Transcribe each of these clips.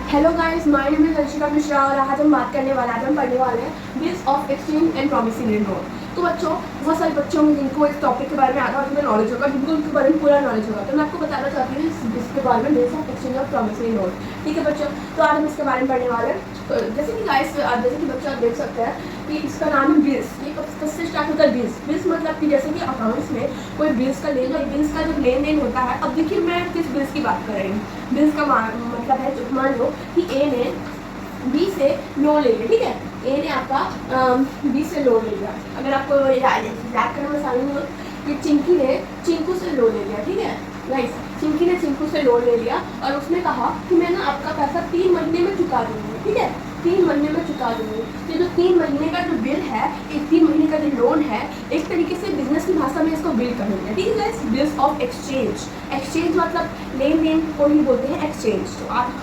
Hello guys, my name is Harshika Mishra और आज हम बात करने वाले हैं पढ़ने वाले हैं bills of exchange and promissory note. तो बच्चों, बहुत सारे बच्चों में जिनको इस टॉपिक के बारे में आधा और नॉलेज होगा, जिनको उनके बारे में पूरा नॉलेज होगा, तो मैं आपको बताना चाहती हूँ इसके बारे में बिल्स ऑफ एक्सचेंज और प्रॉमिसरी नोट। ठीक है बच्चों, तो आज हम इसके बारे में पढ़ने वाले हैं। तो जैसे कि गाइस, जैसे कि बच्चों आप देख सकते हैं कि इसका नाम है बिल्स। ये किससे स्टार्ट होता है? बिल्स। बिल्स मतलब कि जैसे कि अकाउंट्स में कोई बिल्स का जब लेन देन होता है। अब देखिए, मैं किस बिल्स की बात कर रही हूँ। बिल्स का मतलब है, मान लो कि ए ने बी से लोन ले लिया। ठीक है, ए ने आपका बी से लोन ले लिया। अगर आपको याद करने में आसानी हो कि चिंकी ने चिंकू से लोन ले लिया। ठीक है गाइस, चिंकी ने चिंकू से लोन ले लिया और उसने कहा कि मैं ना आपका पैसा 3 महीने में चुका दूंगी। ठीक है, 3 महीने में चुका दूंगी। तो जो 3 महीने का जो बिल है, एक 3 महीने का जो लोन है, एक तरीके से बिजनेस की भाषा में इसको बिल कहेंगे। ठीक है guys, bills of exchange. Exchange मतलब लेन देन को ही बोलते हैं एक्सचेंज। तो आप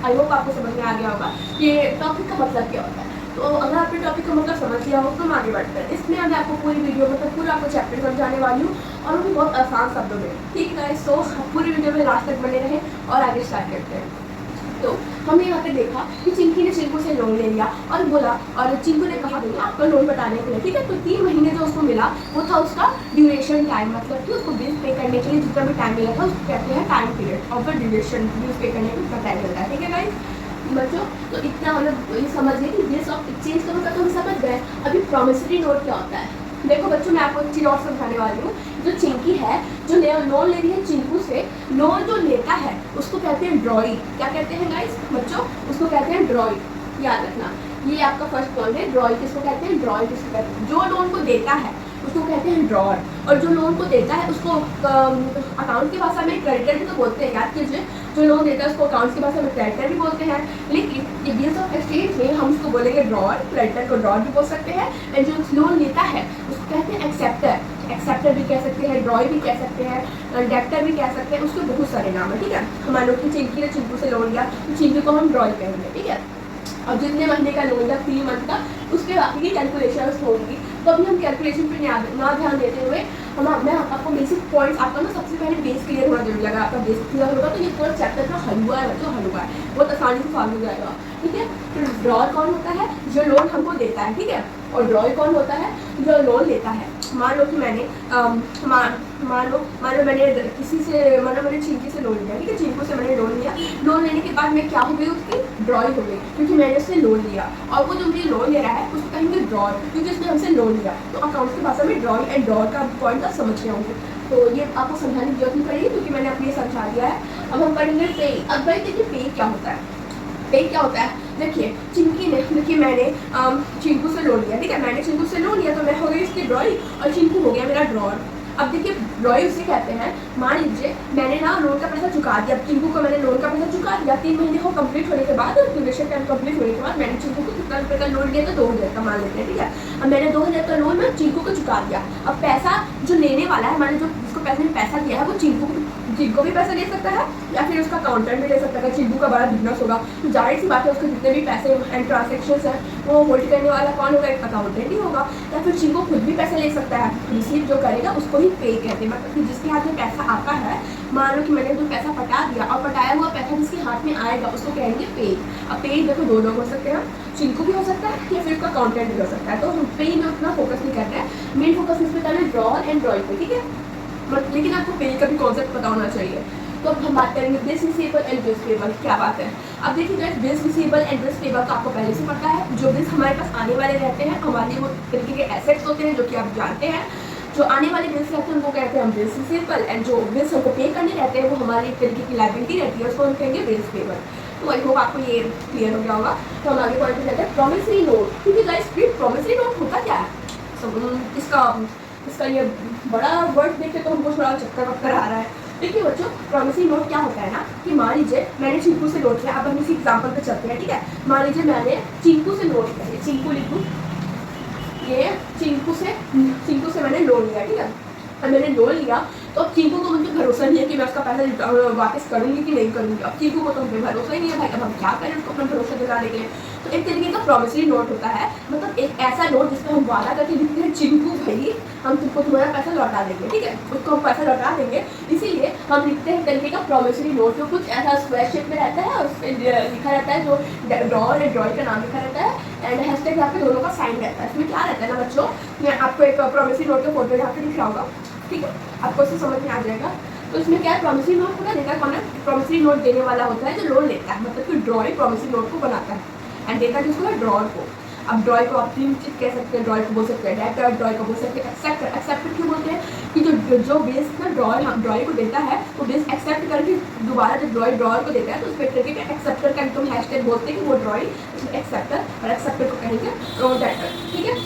आई होप आपको समझ में आ गया होगा कि टॉपिक का मतलब क्या होता है। तो अगर आपने टॉपिक का मतलब समझ लिया हो तो हम आगे बढ़ते हैं। इसमें अगर आपको पूरी वीडियो मतलब पूरा आपको चैप्टर समझाने वाली हूँ और वो भी बहुत आसान शब्दों में। ठीक है, सो पूरी वीडियो में लास्ट तक बने रहें और आगे स्टार्ट करते हैं। तो हमने यहाँ पे देखा कि चिंकी ने चिंकू से लोन ले लिया और बोला, और चिंकू ने कहा कि आपका लोन बताने के लिए। ठीक है, तो 3 महीने जो उसको मिला वो था उसका ड्यूरेशन टाइम, मतलब कि उसको बिल पे करने के लिए जितना भी टाइम मिला था उसको कहते हैं time period of the duration. Bill pay करने का उसका टाइम मिलता है। ठीक है गाइस बच्चों, तो इतना हम लोग ये समझ गए कि बिल्स ऑफ एक्सचेंज का मतलब तो हम समझ गए। अभी प्रॉमिसरी नोट क्या होता है? देखो बच्चों, मैं आपको एक चीज़ और समझाने वाली हूँ। जो चिंकी है, जो लोन ले रही है चिंकू से, लोन जो लेता है उसको कहते हैं ड्रॉई। क्या कहते हैं गाइस बच्चों? उसको कहते हैं ड्रॉई। याद रखना, ये आपका फर्स्ट पॉइंट है। ड्रॉई किसको कहते हैं? ड्रॉई किसको कहते हैं? जो लोन को देता है उसको कहते हैं ड्रॉर, और जो लोन को देता है उसको अकाउंट की भाषा में क्रेडिटर भी तो बोलते हैं। याद कीजिए, जो लोन देता है उसको अकाउंट की भाषा में क्रेडिटर भी बोलते हैं। लेकिन ये बिल्स ऑफ एक्सचेंज में हम उसको बोलेंगे ड्रॉर, क्रेडिटर को ड्रॉर भी बोल सकते हैं। एंड जो लोन लेता है उसको कहते हैं एक्सेप्टर। एक्सेप्टर भी कह सकते हैं, ड्रॉय भी कह सकते हैं, डेप्टर भी कह सकते हैं। उसके बहुत सारे नाम है। ठीक है, मान लो कि चिंकी ने चिंकू से लोन लिया तो चिंकी को हम ड्रॉय कहेंगे। ठीक है, और जितने महीने का लोन था 3 मंथ का, उसके बाकी की कैलकुलेशन होंगी। तो अभी हम कैलकुलेशन पे ना ध्यान देते हुए मैं आपको बेसिक पॉइंट्स, आपका ना सबसे पहले बेस क्लियर होना जरूरी लगा। आपका बेस क्लियर होगा तो ये पूरा चैप्टर का हलवा है बच्चों, हलवा है, बहुत आसानी से सॉल्व हो जाएगा। ठीक है, तो ड्रॉर कौन होता है? जो लोन हमको देता है। ठीक है, और ड्रॉय कौन होता है? जो लोन लेता है। मान लो कि मैंने मान लो मैंने किसी से, मान लो मैंने चिंकी से लोन लिया। ठीक है, चिंकू से मैंने लोन लिया। लोन लेने के बाद मैं क्या हो गई? उसकी ड्रॉई हो गई, क्योंकि मैंने उससे लोन लिया। और वो जो मुझे लोन ले रहा है उसको कहेंगे ड्रॉर, क्योंकि उसने हमसे लोन लिया। तो अकाउंट की भाषा में ड्रॉई एंड ड्रॉर का पॉइंट आप समझ गए होंगे। तो ये आपको समझाने की जरूरत नहीं पड़ेगी क्योंकि मैंने आपको ये समझा दिया है। अब हम पढ़ेंगे पे। अब भाई देखिए, पे क्या होता है? पे क्या होता है? देखिए, देखिए मैंने चिंकू से लोन लिया। ठीक है, मैंने चिंकू से लोन लिया तो मैं हो गई इसकी ड्रॉई और चिंकू हो गया मेरा ड्रॉर। अब देखिए, ड्रॉई उसे कहते हैं, मान लीजिए मैंने ना लोन का पैसा चुका दिया। अब चिंकू को मैंने लोन का पैसा चुका दिया 3 महीने को कंप्लीट होने के बाद, ड्यूरेशन टाइम कंप्लीट होने के बाद मैंने चिंकू को कितना रुपये का लोन लिया? तो 2000 का मान लेते हैं। ठीक है, अब मैंने 2000 का लोन मैं चिंकू को चुका दिया। अब पैसा जो लेने वाला है, मैंने जो जिसको पैसे में पैसा दिया है वो चिंकू भी पैसा ले सकता है या फिर उसका अकाउंटेंट भी ले सकता है। चिंकू का बड़ा बिजनेस होगा तो जाहिर सी बात है उसके जितने भी पैसे एंड ट्रांजेक्शन है वो होल्ड करने वाला कौन होगा? एक अकाउंटेंट ही होगा। या फिर चिंकू खुद भी पैसे ले सकता है। रिसीव जो करेगा उसको ही पे कहते हैं, मतलब कि जिसके हाथ में पैसा आता है। मान लो कि मैंने जो पैसा पटा दिया और पटाया हुआ पैसा जिसके हाथ में आएगा उसको कहेंगे पे। अब पे देखो 2 लोग हो सकते हैं, चिंकू भी हो सकता है या फिर उसका अकाउंटेंट भी हो सकता है। तो हम पे में उतना फोकस नहीं करते हैं, मेन फोकस इस पर करना है ड्रॉर एंड ड्रॉइंग पे। ठीक है, लेकिन आपको पे का भी कॉन्सेप्ट पता होना चाहिए। तो अब हम बात करेंगे bills receivable and bills payable. क्या बात है? अब देखिए guys, bills receivable and bills payable तो आपको पहले से पता है। जो बिल्स हमारे पास आने वाले रहते हैं हमारे वो तरीके के एसेट्स होते हैं जो कि आप जानते हैं। जो आने वाले बिल्स रहते हैं उनको कहते हैं हम बिल्स रिसीवेबल, एंड जो बिल्स हमको पे करने रहते हैं वो हमारी एक तरीके की लायबिलिटी रहती है, उसको हम कहेंगे बिल्स पेबल। तो आई होप आपको ये क्लियर हो गया होगा। तो हम आगे पॉइंट पे जाते हैं, प्रॉमिसरी नोट। क्योंकि गाइस प्रॉमिसरी नोट होता क्या है? इसका ये बड़ा वर्ड देख के तो हमको थोड़ा चक्कर आ रहा है। देखिए बच्चों, प्रॉमिसरी नोट क्या होता है ना कि मान लीजिए मैंने चिंकू से लोन लिया। अब हम इसी एग्जांपल पे चलते हैं। ठीक है, मान लीजिए मैंने चिंकू से लोन लिया, चिंकू लिखूँ, ये चिंकू से मैंने लोन लिया। ठीक है, अब मैंने लोन लिया तो अब चीकू को मुझे भरोसा नहीं है कि मैं उसका पैसा वापस करूँगी कि नहीं करूँगी। अब चीकू को तो मुझे भरोसा ही नहीं है भाई, अब हम क्या करें उसको अपना भरोसा दिलाने के लिए। तो एक तरीके का प्रॉमिसरी नोट होता है, मतलब एक ऐसा नोट जिसमें हम वादा करके लिखते हैं चिंकू भाई हम तुमको तुम्हारा पैसा लौटा देंगे, ठीक है, उसको हम पैसा लौटा देंगे, इसीलिए हम लिखते हैं तरीके का प्रॉमिसरी नोट जो कुछ ऐसा स्क्वायर शेप में रहता है और उस पर लिखा रहता है जो ड्रॉर है, ड्रॉर का नाम लिखा रहता है एंड हैशटैग यहाँ पे दोनों का साइन रहता है। इसमें क्या रहता है ना बच्चों, मैं आपको एक प्रॉमिसरी नोट का फोटो यहाँ पे दिख रहा होगा, ठीक है, आपको उससे समझ में आ जाएगा। तो इसमें क्या है, प्रॉमिसरी नोट को देता है कौन है, प्रॉमिसरी नोट देने वाला होता है जो लोन लेता है, मतलब कि ड्रॉ प्रॉमिसरी नोट को बनाता है एंड देता है जिसको है ड्रॉर को। अब ड्रॉय को आप तीन चीज कह सकते हैं, ड्रॉय को बोल सकते हैं डेटर, ड्रॉय को बोल सकते हैं एक्सेप्टर। एक्सेप्टर क्यों बोलते हैं कि जो बेस ना ड्रॉय हम ड्रॉय को देता है वो बेस एक्सेप्ट करके दोबारा जब ड्रॉय ड्रॉयर को देता है तो उस पर करके एक्सेप्टर का तुम हैशटैग बोलते हैं कि वो ड्रॉय एक्सेप्टर और एक्सेप्टर को कहेंगे डेटर, ठीक है।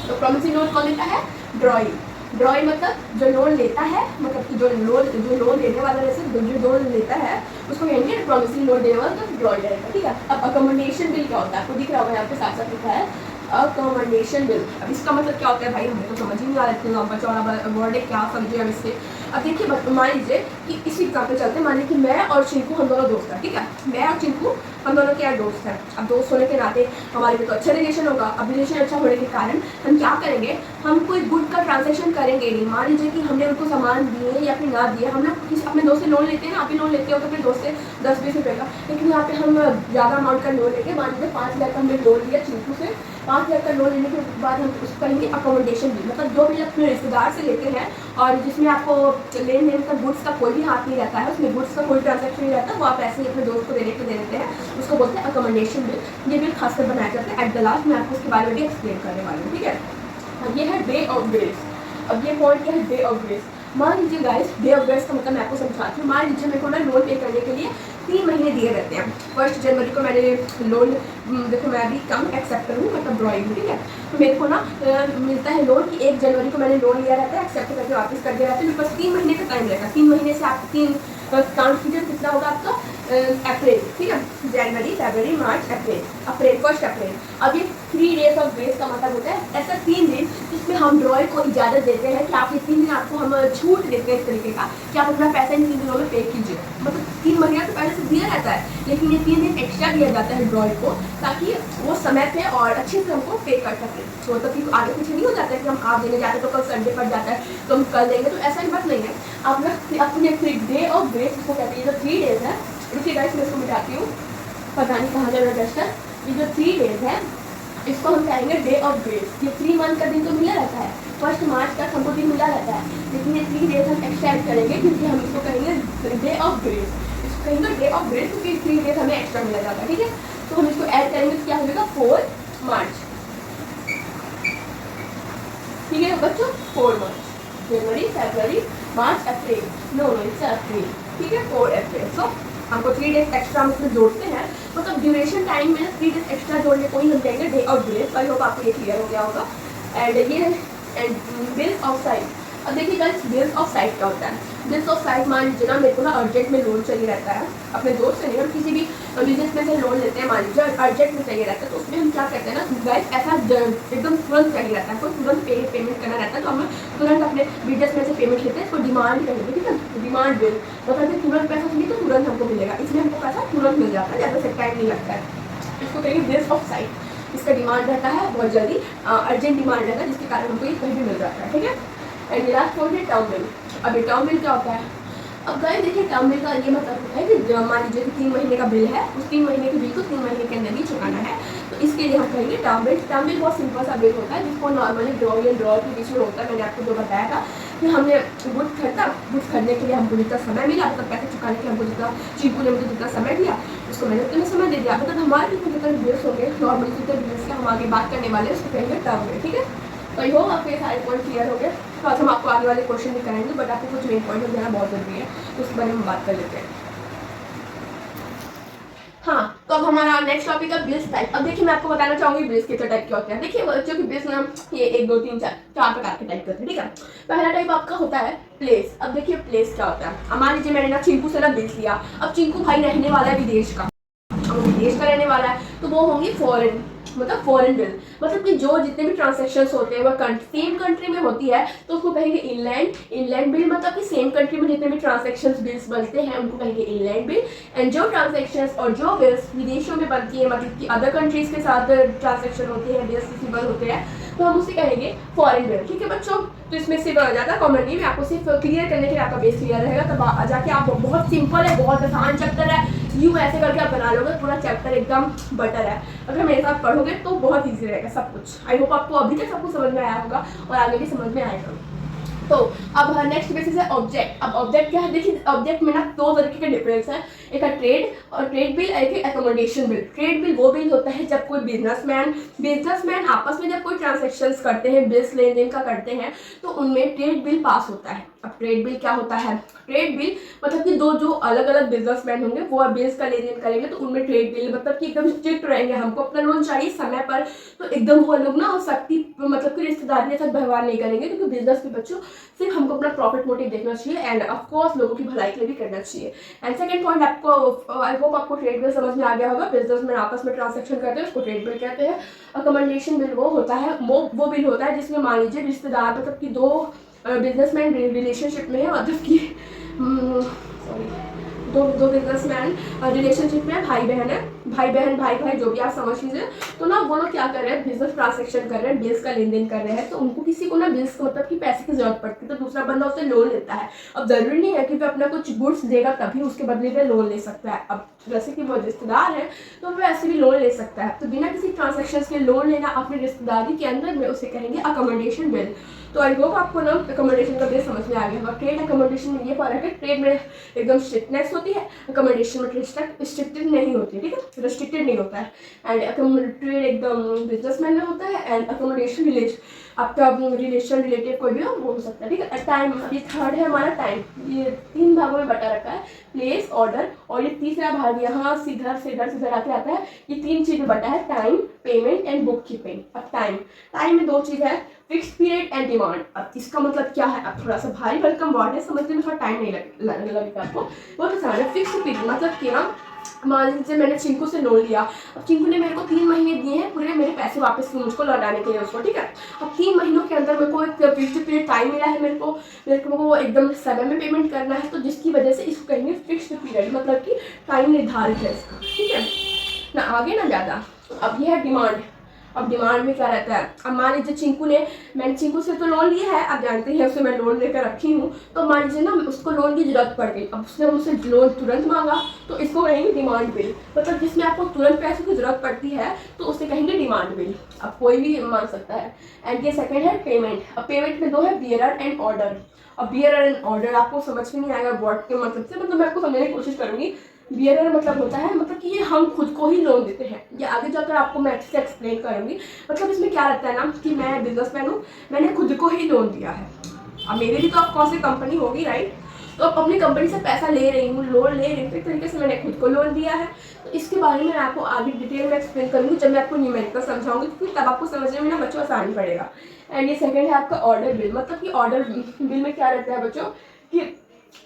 तो प्रॉमिसरी नोट कौन देता है, ड्रॉय। ड्रॉय मतलब जो लोन लेता है, मतलब कि जो लोन लेने वाला जैसे जो लोन लेता है उसको कहेंगे प्रॉमिसरी नोट देने वाला तो ड्रॉय रहेगा, ठीक है। अब अकोमोडेशन बिल क्या होता है, आपको दिख रहा होगा यहाँ पे साफ साफ लिखा है अकोमोडेशन बिल। अब इसका मतलब क्या होता है भाई, हमें तो समझ ही नहीं आ रहा, इतना लंबा चौड़ा वर्ड है, क्या समझे हम इससे। अब देखिए मान लीजिए कि इसी एग्जाम्पल चलते हैं, मान लीजिए कि मैं और चिंकू हम दोनों दोस्त हैं, ठीक है, मैं और चिंकू हम दोनों क्या दोस्त हैं। अब दोस्त होने के नाते हमारे में तो अच्छा रिलेशन होगा। अब रिलेशन अच्छा होने के कारण हम क्या करेंगे, हम कोई गुड का ट्रांजेक्शन करेंगे नहीं। मान लीजिए कि हमने उनको सामान दिए या फिर ना दिए, हम लोग किसी अपने दोस्त से लोन लेते हैं ना, आप भी लोन लेते हो तो अपने दोस्त से 10-20 रुपये का, लेकिन यहाँ पे हम ज़्यादा अमाउंट का लोन लेके मान लीजिए 5 लाख का हमने लोन लिया चिंकू से। 5 लाख का लोन लेने के बाद हम उसको कहेंगे अकोमोडेशन बिल, मतलब जो भी अपने रिश्तेदार से लेते हैं और जिसमें आपको लेन देन का गुड्स का कोई भी हाथ नहीं रहता है, उसमें गुड्स का कोई ट्रांजेक्शन नहीं रहता, वो आप ऐसे ही अपने दोस्त को देने के दे देते हैं, उसको बोलते हैं अकोमोडेशन बिल। ये बिल खासकर बनाया जाता है एट द लास्ट, मैं आपको इसके बारे में भी एक्सप्लेन करने वाली हूँ, ठीक है। अब ये है डे ऑफ ग्रेस। अब ये पॉइंट क्या है, डे ऑफ ग्रेस। मान लीजिए गाइस, डे ऑफ ग्रेस का मतलब मैं आपको समझाती हूँ। मान लीजिए मेरे को ना लोन पे करने के लिए 3 महीने दिए रहते हैं। 1 जनवरी को मैंने लोन, देखो मैं अभी कम एक्सेप्टर हूँ, मतलब ड्रॉइंग हूँ, ठीक है, तो मेरे को ना मिलता है लोन कि 1 जनवरी को मैंने लोन लिया रहता है, एक्सेप्ट करके वापस कर दिया रहता है। मेरे पास 3 महीने का टाइम रहेगा। 3 महीने से आप 3 काउंट कीजिए कितना होगा आपका, अप्रैल, ठीक है, जनवरी फरवरी मार्च अप्रैल, 1 अप्रैल। अब ये 3 डेज ऑफ ग्रेस का मतलब होता है ऐसा 3 दिन जिसमें हम ड्रॉय को इजाज़त देते हैं कि आप ये 3 दिन आपको हम छूट देते हैं इस तरीके का कि आप अपना पैसा इन 3 दिनों में पे कीजिए। मतलब 3 महीना तो पहले से दिया रहता है, लेकिन ये 3 दिन एक्स्ट्रा दिया जाता है ड्रॉय को ताकि वो समय पे और अच्छे से हमको पे कर सके। तो मतलब कि आगे पीछे नहीं हो जाता है कि हम आज देने जाते हैं तो कल संडे पड़ जाता है तो हम कल देंगे, तो ऐसा ही बात नहीं है। आप लोग अपने डे ऑफ ग्रेस इसको कहते हैं, जो 3 डेज है, रुकिए गाइस मैं इसको मिटाती हूँ, पता नहीं कहाँ जा रहा है डस्टर। ये जो 3 डेज है इसको हम कहेंगे डे ऑफ ग्रेस। ये 3 मंथ का दिन तो मिला रहता है, 1 मार्च तक हमको दिन मिला रहता है, लेकिन ये 3 डेज हम एक्स्ट्रा ऐड करेंगे क्योंकि हम इसको कहेंगे डे ऑफ ग्रेस। इसको कहेंगे डे ऑफ ग्रेस क्योंकि 3 डेज हमें एक्स्ट्रा मिला जाता है, ठीक है। तो हम इसको ऐड करेंगे तो क्या हो जाएगा 4 मार्च, ठीक है बच्चों, 4 मार्च, जनवरी फरवरी मार्च अप्रैल, नो इट्स अप्रैल, ठीक है, 4 अप्रैल। सो हमको 3 डेज एक्स्ट्रा हम इसमें जोड़ते हैं, मतलब ड्यूरेशन टाइम में 3 डेज एक्स्ट्रा जोड़ने को ही हम कहेंगे day of grace. I hope आपको ये क्लियर हो गया होगा। एंड ये एंड बिल्स ऑफ साइट। अब देखिए गाइस, बिल्स ऑफ साइट क्या होता है। बिल्स ऑफ साइट मान लीजिए ना मेरे को ना अर्जेंट में लोन चाहिए रहता है, अपने दोस्त से नहीं, हम किसी भी बिजनेस में से लोन लेते हैं, मान लीजिए अर्जेंट में चाहिए रहता है, तो उसमें हम क्या करते हैं ना गाइस, ऐसा एकदम तुरंत चाहिए रहता है, कोई तुरंत पेमेंट करना रहता है, तो हम तुरंत अपने बिजनेस में से पेमेंट लेते हैं, इसको डिमांड कहेंगे, ठीक है, डिमांड बिल। मतलब तुरंत पैसा चाहिए तो तुरंत हमको मिलेगा, इसलिए हमको पैसा तुरंत मिल जाता है, ज़्यादा से टाइम नहीं लगता है। इसको कहेंगे बिल्स ऑफ साइट। इसका डिमांड रहता है बहुत जल्दी, अर्जेंट डिमांड रहता है, जिसके कारण हमको ये कहीं भी मिल जाता है, ठीक है। एंड लास्ट पॉइंट है टर्म बिल। अब ये टर्म बिल क्या होता है, अब गाइस देखिए टर्म बिल का ये मतलब होता है कि मान लीजिए कि 3 महीने का बिल है, उस 3 महीने के बिल को 3 महीने के अंदर ही चुकाना है, तो इसके लिए हम कहेंगे टर्म बिल। टर्म बिल बहुत सिंपल सा बिल होता है जिसको नॉर्मली ड्रॉ के बीच में होता है। मैंने आपको जो बताया था कि हमने गुड्स खरीदने के लिए हमको जितना समय मिला, मतलब पैसे चुकाने के लिए हमको जितना चीकू ने मुझे जितना समय दिया उसको मैंने उतना समय दे दिया, मतलब हमारे जितने बिल्स होंगे नॉर्मली जितने बिल्स के हम आगे बात करने वाले हैं उसको कहेंगे टर्म बिल, ठीक है। तो आई होप आपके सारे पॉइंट क्लियर हो गए। तो आज हम आपको आगे वाले क्वेश्चन भी कराएंगे, बट आपको कुछ मेन पॉइंट देना बहुत जरूरी है, तो उसके बारे में बात कर लेते हैं। हाँ, तो अब हमारा नेक्स्ट टॉपिक है बिल्स टाइप। अब देखिए मैं आपको बताना चाहूंगी बिल्स के टाइप क्या होते हैं। देखिए बच्चों की बिल्स ना ये 1 2 3 4 प्रकार के टाइप होते हैं, ठीक है। पहला टाइप आपका होता है प्लेस। अब देखिए प्लेस क्या होता है। मान लीजिए मैंने ना चिंकू से ना बिल्स लिया। अब चिंकू भाई रहने वाला है विदेश का, अब विदेश का रहने वाला है, तो वो होंगी फॉरेन, मतलब फॉरेन बिल, मतलब कि जो जितने भी ट्रांजेक्शन्स होते हैं वह सेम कंट्री में होती है तो उसको कहेंगे इनलैंड। इनलैंड बिल मतलब कि सेम कंट्री में जितने भी ट्रांजेक्शन्स बिल्स बनते हैं उनको कहेंगे इनलैंड बिल। एंड जो ट्रांजेक्शन्स और जो बिल्स विदेशों में बनती है, मतलब कि अदर कंट्रीज के साथ ट्रांजेक्शन होते हैं, बिल्स रिसीवेबल होते हैं, तो हम उसे कहेंगे फॉरेन बिल। ठीक है बच्चों, तो इसमें सिर्फ ज़्यादा कॉमनली मैं आपको सिर्फ क्लियर करने के लिए आपका बेस क्लियर रहेगा, तब जाके आप बहुत सिंपल है, बहुत आसान चैप्टर है, यूँ ऐसे करके आप बना लोगे पूरा चैप्टर एकदम बटर है। अगर मेरे साथ पढ़ोगे तो बहुत ईजी रहेगा सब कुछ। आई होप आपको अभी तक सब कुछ समझ में आया होगा और आगे भी समझ में आएगा। तो अब नेक्स्ट बेसिस है ऑब्जेक्ट। अब ऑब्जेक्ट क्या है, देखिए ऑब्जेक्ट में ना दो तरीके के डिफरेंस है, एक है ट्रेड और ट्रेड बिल, एक है अकोमोडेशन बिल। ट्रेड बिल वो बिल होता है जब कोई बिजनेसमैन आपस में जब कोई ट्रांजेक्शन्स करते हैं, बिल्स लेन देन का करते हैं, तो उनमें ट्रेड बिल पास होता है। अब ट्रेड बिल क्या होता है, ट्रेड बिल मतलब कि दो जो अलग अलग बिजनेसमैन होंगे वो बिल्स का लेन देन करेंगे तो उनमें ट्रेड बिल मतलब कि एकदम स्ट्रिक्ट रहेंगे, हमको अपना लोन चाहिए समय पर, तो एकदम वो लोग ना सख्ती मतलब कि रिश्तेदारी के साथ व्यवहार नहीं करेंगे, क्योंकि बिजनेस के बच्चों सिर्फ हमको अपना प्रॉफिट मोटिव देखना चाहिए एंड ऑफकोर्स लोगों की भलाई के लिए भी करना चाहिए। एंड सेकंड पॉइंट आपको, आई होप आपको ट्रेड बिल समझ में आ गया होगा, बिजनेसमैन आपस में ट्रांजेक्शन करते हैं उसको ट्रेड बिल कहते हैं। अकोमोडेशन बिल वो होता है, वो बिल होता है जिसमें मान लीजिए रिश्तेदार मतलब कि दो बिजनेसमैन रिलेशनशिप में है, मतलब कि दो बिजनेसमैन रिलेशनशिप में भाई बहन है, भाई जो भी आप समझ लीजिए, तो ना वो लोग क्या कर रहे हैं, बिजनेस ट्रांजेक्शन कर रहे हैं, बिल्स का लेन देन कर रहे हैं, तो उनको किसी को ना बिल्स को मतलब कि पैसे की जरूरत पड़ती है तो दूसरा बंदा उससे लोन लेता है। अब जरूरी नहीं है कि वह अपना कुछ गुड्स देगा तभी उसके बदले में लोन ले सकता है। अब जैसे कि वो रिश्तेदार है तो वह ऐसे भी लोन ले सकता है, तो बिना किसी ट्रांजेक्शन के लोन लेना अपनी रिश्तेदारी के अंदर में उसे कहेंगे अकोमोडेशन बिल। तो आई होप आपको ना अकोमोडेशन का बेस समझ में आ गया होगा। ट्रेड अकोमोडेशन में ये फर्क है, ट्रेड में एकदम स्ट्रिक्टनेस होती है, अकोमोडेशन में रिस्ट्रिक्टेड नहीं होती है, ठीक है, रिस्ट्रिक्टेड नहीं होता है। एंड ट्रेड एकदम बिजनेसमैन में होता है एंड अकोमोडेशन आपका रिलेशन रिलेटिव कोई भी वो हो सकता है, ठीक है। टाइम, ये थर्ड है हमारा टाइम, ये 3 भागों में बटा रखा है, प्लेस, ऑर्डर, और ये तीसरा भाग यहाँ सीधा आके आता है, ये 3 चीज़ में बटा है, time, payment and book keeping. अब टाइम में 2 चीज़ है, फिक्स्ड पीरियड एंड डिमांड। अब इसका मतलब क्या है, अब थोड़ा सा भारी भरकम वर्ड है, समझने में थोड़ा टाइम नहीं लगेगा आपको, बहुत आसान है। फिक्स्ड पीरियड मतलब कि ना मान लीजिए मैंने चिंकू से लोन लिया, अब चिंकू ने मेरे को 3 महीने दिए हैं पूरे मेरे पैसे वापस मुझको लौटाने के लिए उसको, ठीक है। अब 3 महीनों के अंदर मेरे को एक फिक्स्ड पीरियड टाइम मिला है, मेरे को वो एकदम समय में पेमेंट करना है, तो जिसकी वजह से इसको कहेंगे फिक्स्ड पीरियड, मतलब कि टाइम निर्धारित है इसका, ठीक है ना, आगे ना ज़्यादा। अब ये है डिमांड। अब डिमांड में क्या रहता है, अब मान लीजिए मैंने चिंकू से तो लोन लिया है, आप जानते हैं उसे मैं लोन लेकर रखी हूँ, तो मान लीजिए ना उसको लोन की जरूरत पड़ गई, अब उसने मुझसे लोन तुरंत मांगा तो इसको कहेंगे डिमांड बिल, मतलब जिसमें आपको तुरंत पैसे की जरूरत पड़ती है तो उसे कहेंगे डिमांड बिल, अब कोई भी मांग सकता है। एंड ये सेकंड है पेमेंट। अब पेमेंट में 2 है, बियरर एंड ऑर्डर। अब बियरर एंड ऑर्डर आपको समझ में नहीं आएगा वर्ड के मतलब से, मतलब मैं आपको समझने की कोशिश करूँगी। बियरर मतलब होता है मतलब कि ये हम खुद को ही लोन देते हैं, ये आगे जाकर आपको मैं अच्छे से एक्सप्लेन करूँगी। मतलब इसमें क्या रहता है ना कि मैं बिजनेसमैन हूँ, मैंने खुद को ही लोन दिया है, अब मेरे भी तो ऑफकोर्स एक कंपनी होगी राइट, तो अब अपनी कंपनी से पैसा ले रही हूँ, लोन ले रही हूँ, तो एक तरीके से मैंने खुद को लोन दिया है। तो इसके बारे में मैं आपको आगे डिटेल में एक्सप्लेन करूँगी जब मैं आपको न्यूमेरिकल समझाऊंगी, फिर तब आपको समझने में ना बच्चों आसानी पड़ेगा। एंड ये सेकंड है आपका ऑर्डर बिल, मतलब कि ऑर्डर बिल में क्या रहता है बच्चों कि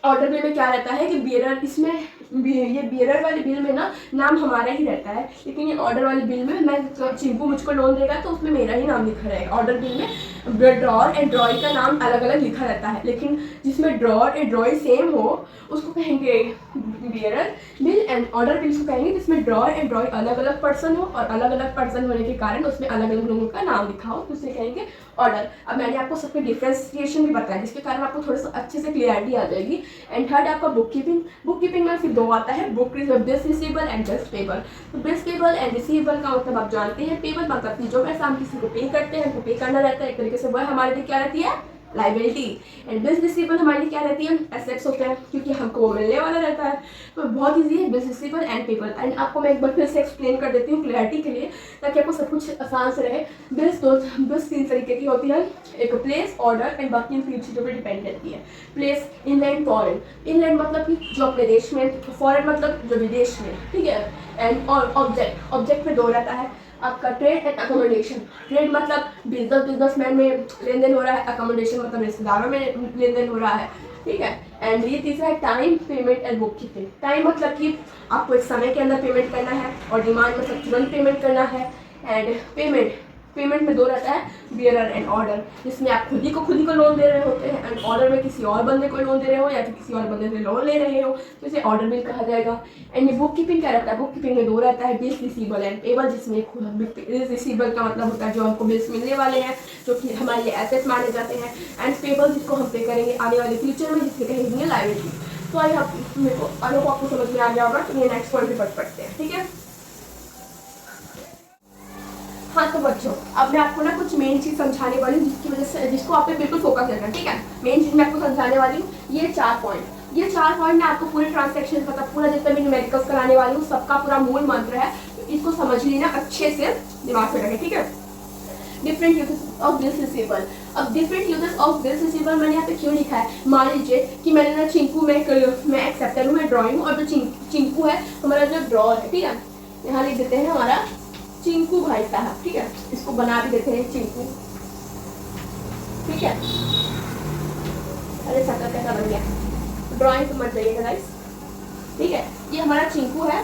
ऑर्डर बिल में क्या रहता है कि बियरर, इसमें ये बियरर वाले बिल में ना नाम हमारा ही रहता है, लेकिन ये ऑर्डर वाले बिल में मैं चिंकू मुझको लोन देगा तो उसमें मेरा ही नाम लिखा रहेगा। ऑर्डर बिल में ड्रॉर एंड ड्रॉई का नाम अलग अलग लिखा रहता है, लेकिन जिसमें ड्रॉर एंड ड्रॉई सेम हो उसको कहेंगे bearer bill, and order bill को कहेंगे जिसमें ड्रॉर एंड ड्रॉई अलग अलग पर्सन हो और अलग अलग पर्सन होने के कारण उसमें अलग अलग लोगों का नाम लिखा हो, तो उसे कहेंगे ऑर्डर। अब मैंने आपको सबके डिफ्रेंसिएशन भी बताया जिसके कारण आपको थोड़ा सा अच्छे से क्लियरिटी आ जाएगी। एंड थर्ड आपका बुक कीपिंग में फिर 2 आता है, bills receivable and bills payable. तो बिल्स पेबल एंड रिसीवेबल का मतलब आप जानते हैं, पेबल मतलब कि जो पैसा हम किसी को पे करते हैं हमको पे करना रहता है, एक तरीके से वह हमारे लिए क्या रहती है, लाइबिलिटी। एंड बिल्स रिसीवेबल हमारे लिए क्या रहती है, एसेट्स होते हैं क्योंकि हमको वो मिलने वाला रहता है। तो बहुत ईजी है bills receivable and payable. And आपको मैं एक बार फिर से एक्सप्लेन कर देती हूँ क्लैरिटी के लिए, ताकि आपको सब कुछ आसान से रहे। बिल्स 3 तरीके की होती है, एक प्लेस, ऑर्डर एंड बाकी इन 3 चीज़ों पर डिपेंड रहती है। Place, inland, foreign. इनलैंड मतलब कि जो अपने देश में, फॉरेन मतलब जो विदेश में, ठीक है। एंड और ऑब्जेक्ट में 2 रहता है आपका, ट्रेड एंड अकोमोडेशन। ट्रेड मतलब बिजनेसमैन में लेन देन हो रहा है, अकोमोडेशन मतलब रिश्तेदारों में लेन देन हो रहा है, ठीक है। एंड ये तीसरा है time, payment and book keeping. Time मतलब कि आपको एक समय के अंदर पेमेंट करना है, और डिमांड मतलब तुरंत पेमेंट करना है। एंड पेमेंट में दो रहता है, बियरर एंड ऑर्डर, जिसमें आप खुद ही को लोन दे रहे होते हैं, एंड ऑर्डर में किसी और बंदे को लोन दे रहे हो या फिर किसी और बंदे से लोन ले रहे हो, तो इसे ऑर्डर बिल कहा जाएगा। एंड ये बुक कीपिंग क्या रहता है, बुक कीपिंग में दो रहता है, बिल्स रिसीवेबल एंड पेबल, जिसमें रिसीवेबल का मतलब होता है जो हमको बिल्स मिलने वाले हैं, जो कि हमारे लिए एसेट्स माने जाते हैं, एंड पेबल जिसको हम पे करेंगे आने वाले फ्यूचर में, जिससे कहेंगे लायबिलिटी। तो आई होप आपको समझ में आ गया होगा। तो ये नेक्स्ट पॉइंट पे पढ़ते हैं, ठीक है। हाँ तो बच्चों, अब मैं आपको ना कुछ मेन चीज़ समझाने वाली हूँ, जिसकी वजह से जिसको आप पे बिल्कुल फोकस करना है, ठीक है। मेन चीज़ मैं आपको समझाने वाली हूँ, ये चार पॉइंट मैं आपको पूरे ट्रांसैक्शन मतलब पूरा जितना भी न्यूमेरिकल्स कराने वाली हूँ सबका पूरा मूल मंत्र है, तो इसको समझ लेना अच्छे से, दिमाग में रखें, ठीक है। Different uses of bills receivable. अब different uses of bills receivable मैंने यहाँ पे क्यों लिखा है, मान लीजिए कि मैंने ना चिंकू में मैं एक्सेप्टर हूँ, मैं ड्रॉइंग हूँ, और जो चिंकू है हमारा जो ड्रॉर है, ठीक है। यहाँ लिख देते हैं हमारा चिंकू भाई साहब, ठीक है। इसको बना भी देते हैं चिंकू, ठीक है। अरे सकल कैसा बन गया, ड्राइंग तो मत जाइएगा गाइस, ठीक है। ये हमारा चिंकू है,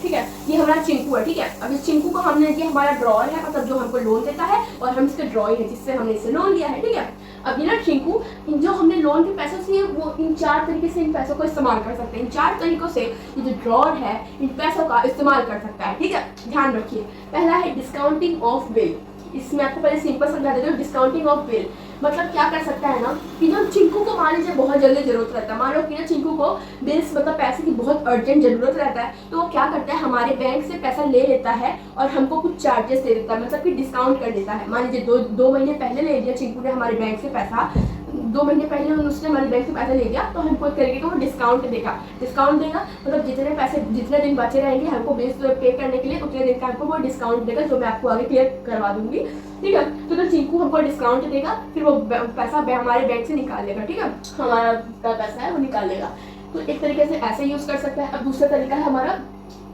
ठीक है, ये हमारा चिंकू है, ठीक है। अब इस चिंकू को हमने, ये हमारा ड्रॉर है, मतलब जो हमको लोन देता है, और हम इसके ड्रॉइंग है जिससे हमने इसे लोन लिया है, ठीक है। अब ये ना चिंकू जो हमने लोन के पैसों से, वो इन चार तरीके से इन पैसों को इस्तेमाल कर सकते हैं, इन चार तरीकों से ये जो ड्रॉर है इन पैसों का इस्तेमाल कर सकता है, ठीक है। ध्यान रखिए, पहला है डिस्काउंटिंग ऑफ बिल। इसमें आपको पहले सिंपल समझा देते हो, डिस्काउंटिंग ऑफ बिल मतलब क्या कर सकता है ना, कि जो चिंकू को मान लीजिए बहुत जल्दी जरूरत रहता है, मान लो कि ना चिंकू को बिल्स मतलब पैसे की बहुत अर्जेंट जरूरत रहता है, तो वो क्या करता है, हमारे बैंक से पैसा ले लेता है और हमको कुछ चार्जेस दे देता है, मतलब कि डिस्काउंट कर देता है। मान लीजिए दो महीने पहले ले लिया चिंकू ने हमारे बैंक से पैसा, 2 महीने पहले उसने हमारे बैंक से पैसा ले लिया, तो हमको एक तरीके का वो डिस्काउंट देगा मतलब जितने दिन बचे रहेंगे हमको बिल्स पे करने के लिए, उतने दिन का हमको वो डिस्काउंट देगा, जो मैं आपको आगे क्लियर करवा दूंगी, ठीक है। तो चिंकू हमको डिस्काउंट देगा, फिर वो पैसा हमारे बैंक से निकाल लेगा, ठीक है, हमारा पैसा है वो निकाल लेगा। तो एक तरीके से ऐसे यूज कर सकता है। अब दूसरा तरीका है हमारा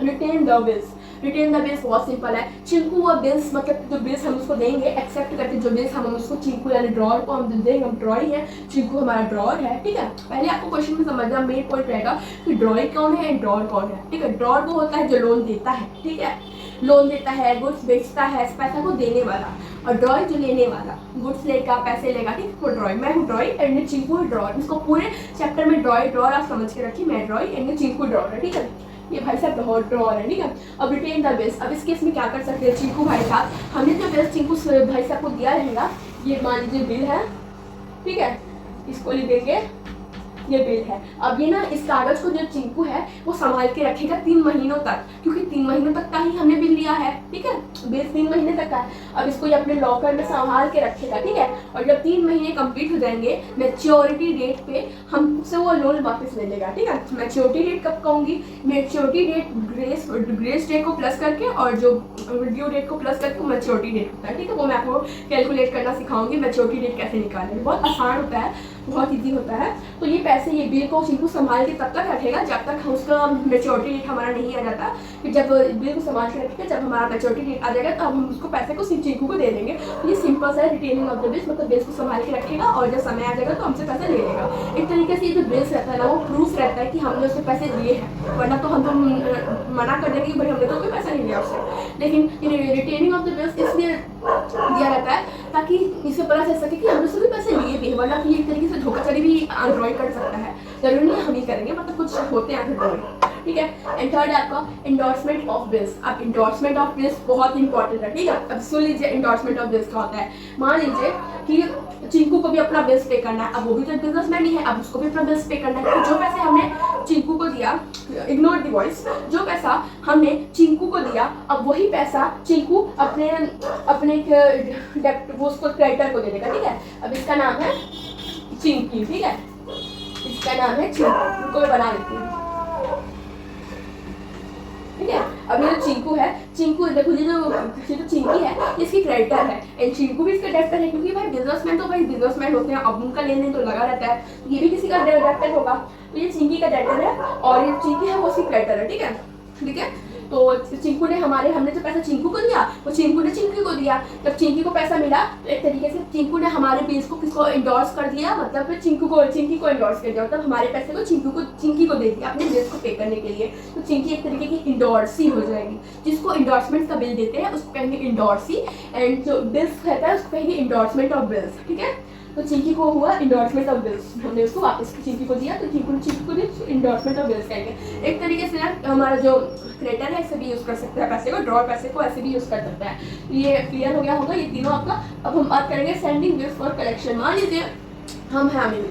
retain the bills. Retain the bills बहुत सिंपल है, चिंकू वो बिल्स मतलब जो बिल्स हम उसको देंगे, एक्सेप्ट करके जो बिल्स हम उसको चिंकू यानी ड्रॉर को हम देंगे, हम ड्रॉइंग है, चिंकू हमारा ड्रॉर है, ठीक है। पहले आपको क्वेश्चन में समझना मेन पॉइंट रहेगा कि ड्रॉइंग कौन है, ड्रॉर कौन है, ठीक है। ड्रॉर वो होता है जो लोन देता है, ठीक है, लोन देता है, गुड्स बेचता है, इस पैसा को देने वाला, और ड्रॉइंग जो लेने वाला, गुड्स लेगा, पैसे लेगा, ठीक है, वो ड्रॉइंग। मैं हूँ ड्रॉइंग एंड चिंकू है ड्रॉर। इसको पूरे चैप्टर में ड्रॉर आप समझ के रखिए, मैं ड्रॉइंग एंड चिंकू ड्रॉर है, ठीक है। ये भाई साहब बहुत ड्रॉर है, ठीक है। अब रिटेन द बिल्स, अब इस केस में क्या कर सकते हैं, चिंकू भाई साहब हमने जो बिल्स चिंकू भाई साहब को दिया रहेगा, ये मान लीजिए बिल है, ठीक है, इसको लिख देंगे ये बिल है। अब ये ना इस कागज को जो चिंकू है वो संभाल के रखेगा 3 महीनों तक, क्योंकि 3 महीनों तक का ही हमने बिल लिया है, ठीक है, बिल 3 महीने तक का है। अब इसको ये अपने लॉकर में संभाल के रखेगा, ठीक है, और जब 3 महीने कंप्लीट हो जाएंगे, मैच्योरिटी डेट पे हमसे वो लोन वापस ले लेगा, ठीक है। मैच्योरिटी डेट कब कहूँगी, मैच्योरिटी डेट ग्रेस डेट को प्लस करके और जो ड्यू डेट को प्लस करके मैच्योरिटी डेट होता है, ठीक है। वो मैं आपको कैलकुलेट करना सिखाऊंगी, मैच्योरिटी डेट कैसे निकालेंगे, बहुत आसान होता है, बहुत ईजी होता है। तो ये पैसे ये बिल को चिंकू संभाल के तब तक रखेगा जब तक उसका मैच्योरिटी डेट हमारा नहीं आ जाता। फिर जब बिल को संभाल के रखेगा, जब हमारा मैच्योरिटी डेट आ जाएगा तो हम उसको पैसे को चिंकू को दे देंगे। ये सिंपल सा रिटेनिंग ऑफ द बिल्स, मतलब बिल्स को संभाल के रखेगा और जब समय आ जाएगा तो हमसे पैसा ले लेगा। एक तरीके से ये जो बिल्स रहता है ना, वो प्रूफ रहता है कि हमने उससे पैसे दिए हैं, वरना तो हम तो मना कर देंगे कि भाई हमने तो कोई पैसा नहीं लिया उससे। लेकिन रिटेनिंग ऑफ द बिल्स इसलिए दिया रहता है ताकि इसे पता चल सके कि हमने उससे भी पैसे लिए भी हैं, वरना कि एक तरीके से धोखाधड़ी भी ड्रॉइंग कर सकता है, जरूरी नहीं हम ही करेंगे, मतलब कुछ होते हैं ड्रॉइंग, ठीक है। एंड थर्ड है आपका एंडोर्समेंट ऑफ बिल्स। अब एंडोर्समेंट ऑफ बिल्स बहुत इंपॉर्टेंट है, ठीक है। अब सुन लीजिए एंडोर्समेंट ऑफ बिल्स क्या होता है। मान लीजिए कि चिंकू को भी अपना बिल्स पे करना है, अब वो भी तो बिजनेसमैन ही है, अब उसको भी अपना बिल्स पे करना है। तो जो पैसे हमने चिंकू को दिया, इग्नोर द वॉइस, जो पैसा हमने चिंकू को दिया, अब वही पैसा चिंकू अपने वो उसको क्रेडिटर को दे देगा, ठीक है। अब इसका नाम है चिंकी, ठीक है, इसका नाम है चिंकू, को मैं बना देती हूँ, ठीक है। अब ये जो चिंकू है, चिंकू देखो ये जो चिंकी है इसकी क्रेडिटर है, एंड चिंकू भी इसका डेब्टर है, क्योंकि भाई बिजनेसमैन तो भाई बिजनेसमैन होते हैं, अब उनका लेन देन तो लगा रहता है, ये भी किसी का डेब्टर होगा। तो ये चिंकी का डेब्टर है और ये चिंकी है वो उसकी क्रेडिटर है, ठीक है, ठीक है। तो चिंकू ने हमने जो पैसा चिंकू को दिया वो चिंकू ने चिंकी को दिया। जब चिंकी को पैसा मिला तो एक तरीके से चिंकू ने हमारे बिल्स को किसको इंडोर्स कर दिया, मतलब चिंकी को इंडोर्स कर दिया, मतलब हमारे पैसे को चिंकी को दे दिया अपने बिल्स को पे करने के लिए। तो चिंकी एक तरीके की इंडोर्सी हो जाएगी। जिसको इंडोर्समेंट का बिल देते हैं उसको कहेंगे इंडोर्सी, एंड जो बिल्स रहता है उसको कहेंगे इंडोर्समेंट ऑफ बिल्स। ठीक है, तो चिंकी को हुआ इंडोर्समेंट ऑफ बिल्स, हमने उसको वापस चिंकी को दिया तो चिंकी को इंडोर्समेंट ऑफ बिल्स कहेंगे। एक तरीके से ना हमारा जो क्रेडिटर है ऐसे भी यूज़ कर सकता है पैसे को, ड्रॉ पैसे को ऐसे भी यूज़ कर सकता है। ये क्लियर हो गया होगा ये तीनों आपका। अब हम बात करेंगे सेंडिंग बिल्स फॉर कलेक्शन। मान लीजिए हम हैं अमीर,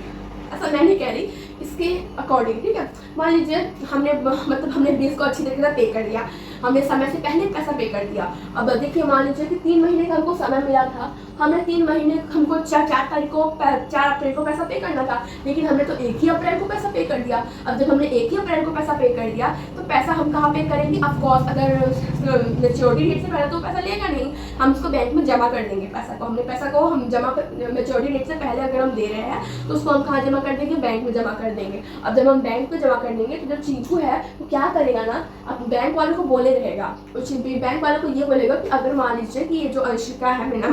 ऐसा मैं नहीं कह रही, इसके अकॉर्डिंग। ठीक है, मान लीजिए हमने बिल्स को अच्छी तरीके से पे कर दिया, हमने समय से पहले पैसा पे कर दिया। अब देखिए मान लीजिए कि 3 महीने का हमको समय मिला था, हमने 3 महीने हमको 4 अप्रैल को पैसा पे करना था, लेकिन हमने तो 1 ही अप्रैल को पैसा पे कर दिया। अब जब हमने 1 ही अप्रैल को पैसा पे कर दिया तो पैसा हम कहाँ पे करेंगे? ऑफकोर्स अगर मेच्योरिटी डेट से पहले तो पैसा लेगा नहीं, हम उसको बैंक में जमा कर देंगे। पैसा को हम मेच्योरिटी डेट से पहले अगर हम दे रहे हैं तो उसको हम कहाँ जमा कर देंगे? बैंक में जमा कर देंगे। अब जब हम बैंक में जमा कर देंगे तो जब चिंकू है वो क्या करेगा ना, अब बैंक वालों को बोले रहेगा, बैंक वालों को ये बोलेगा कि अगर मान लीजिए कि ये जो अंशिका है, मेरा